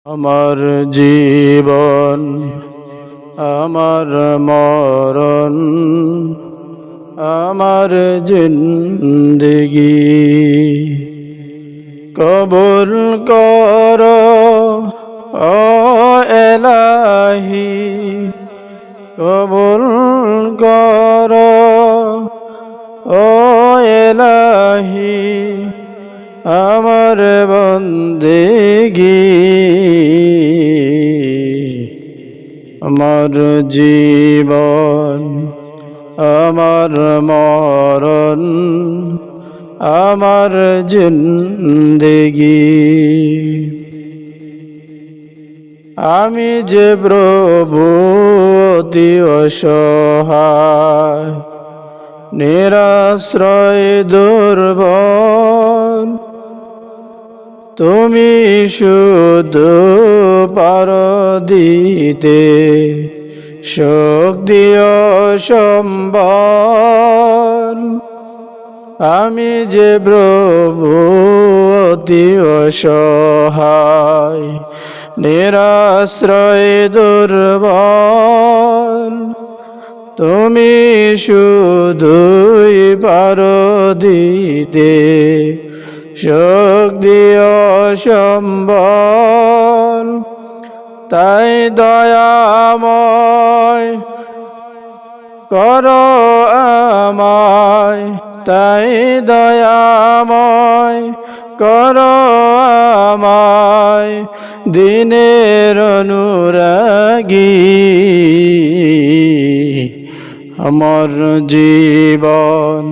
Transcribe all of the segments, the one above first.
আমার জীবন আমার মরণ আমার জিন্দগি কবুল কর ও এলাহি কবুল কর ও এলাহি আমার বন্দেগি আমার জীবন আমার মরণ আমার জিন্দগি আমি যে প্রভু অতি অসহায় নিরাশ্রয় দুর্বল তুমি শুধু পারো দিতে শক্তি ও সম্বল আমি যে প্রভু অতি অসহায় নিরাশ্রয় দুর্বল তুমি শুধুই পারো দিতে শক্তি ও সম্বল তাই দয়াময় করো আমায় তাই দয়াময় করো আমায় দিনের অনুরাগী আমার জীবন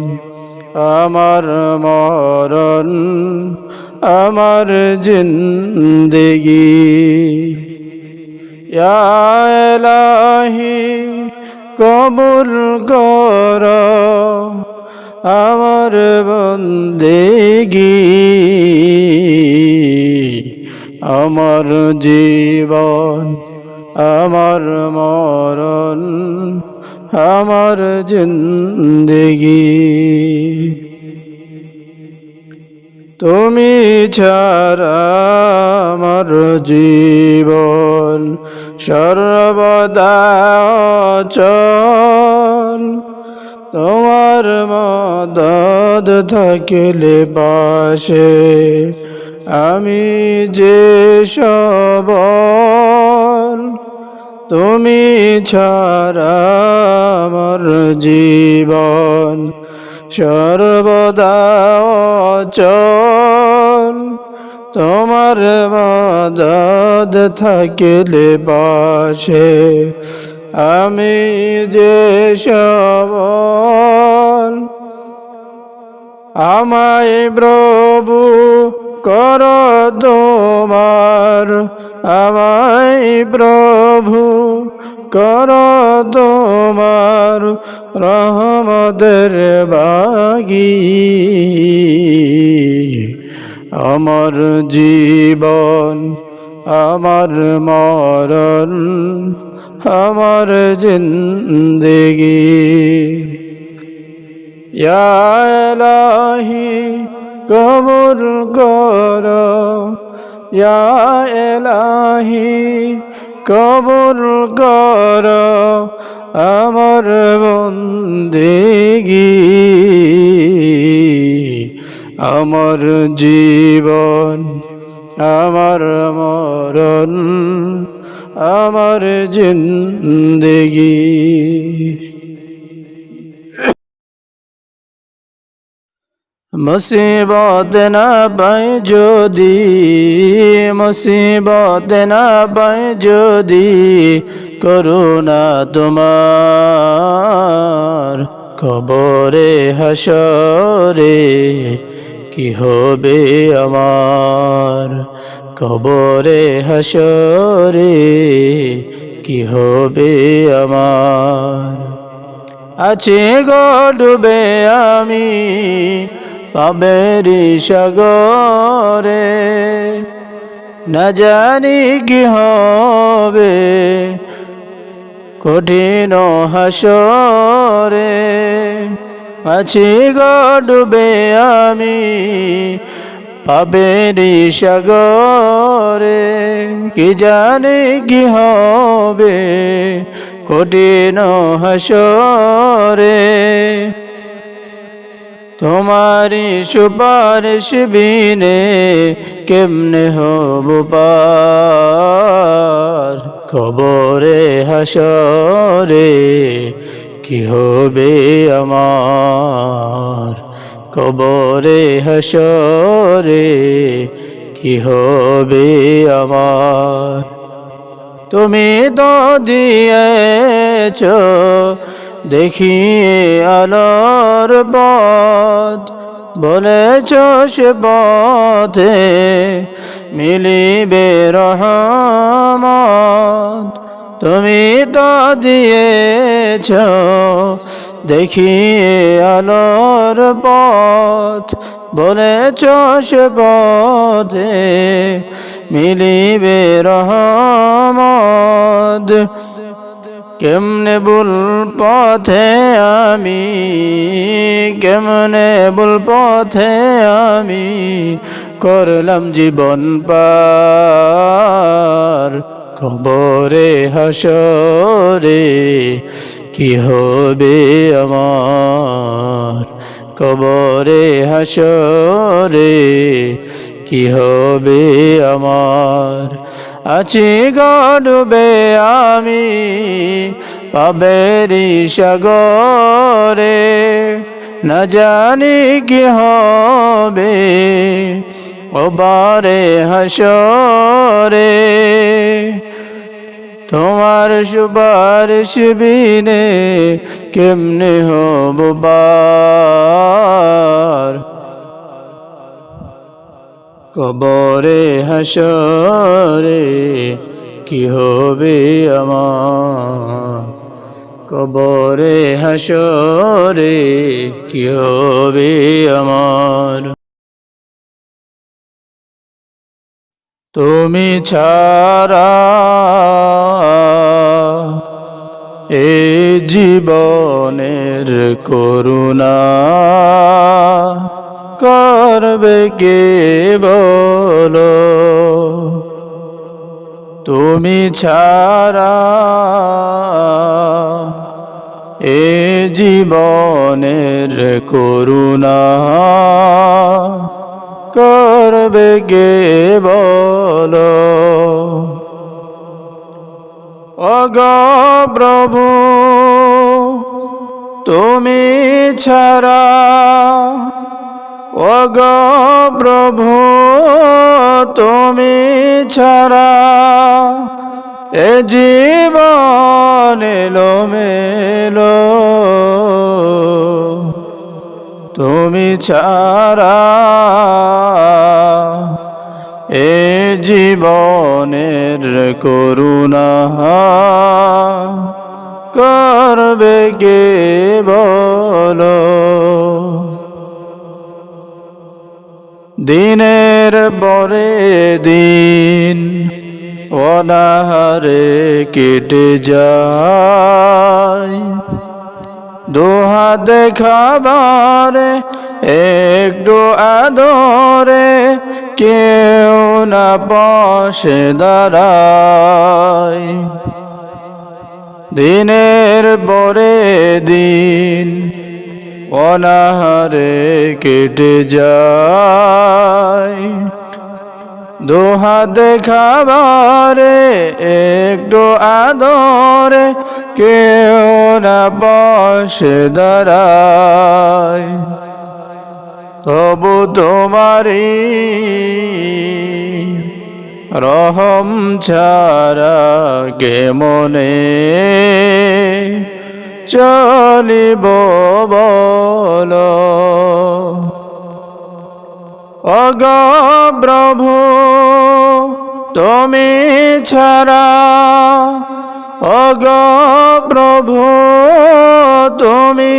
আমার মরণ আমার জিন্দগি ইয়া ইলাহি কবুল কর আমার বন্দেগি আমার জীবন আমার মরণ আমার জিন্দগি তুমি ছাড়া আমার জীবন সর্বদা অচল তোমার মদদ থাকলে পাশে আমি যে সবল তুমি ছাড়া আমার জীবন সর্বদা অচল তোমার মদদ থাকলে পাশে আমি যে সবল আমায় প্রভু কর তোমার আমায় প্রভু কর তোমার রহমতের বাগী আমার জীবন আমার মরণ আমার জিন্দগি ইয়া ইলাহি কবুল কর ইয়া ইলাহি কবুল কর আমার বন্দেগি আমার জীবন আমার মরণ আমার জিন্দগি মুসিবত না পাই যদি মুসিবত না পাই যদি করুণা তোমার কবরে হাসরে কি হবে আমার কবরে হাসরে কি হবে আমার আছে গো ডুবে আমি পাবেরি সাগরে না জানি কি হবে কঠিন হাসরে আছি গো ডুবে আমি পাবেরি সাগরে কি জানি কি হবে কঠিন হাসরে তোমারি সুপারিশ বিনে কেমনে হব পার কবরে হাসরে কি হবে আমার কবরে হাসরে কি হবে আমার তুমি তো দিয়েছ দেখিয়ে আলোর পথ বলেছ সে পথে মিলিবে রহমত তুমি তো দিয়েছ দেখিয়ে আলোর পথ বলেছ সে পথে মিলিবে রহমত কেমনে ভুল পথে আমি কেমনে ভুল পথে আমি করলাম জীবন পার কবরে হাসরে কি হবে আমার কবরে হাসরে কি হবে আমার আছি গডবে আমি পাবেরি সাগরে না জানি কি হবে ওবারে হাসরে তোমার সুপারিশ বিনে কেমনে হব পার কবরে হাসরে কি হবে আমার কবরে হাসরে কি হবে আমার তুমি ছাড়া এ জীবনের করুণা করবে কে বলো তুমি ছাড়া এ জীবনের করুণা করবে কে বলো ওগো প্রভু তুমি ছাড়া ওগো প্রভু তুমি ছাড়া এ জীবন এলোমেলো তুমি ছাড়া এ জীবনের করুণা করবে কে বলো দিনের পরে দিন অনাহারে কেটে যায় দুহাতে খাবারে একটু আদরে কেউ না পাশে দাঁড়ায় দিনের পরে দিন অনাহারে কেটে যায় দুহাতে খাবারে একটু আদরে কেউ না পাশে দাঁড়ায় তবু তোমারি রহম ছাড়া কে মনে চলিব বলো ওগো প্রভু তুমি ছাড়া ওগো প্রভু তুমি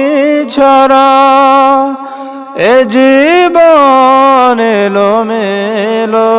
ছাড়া এ জীবন এলোমেলো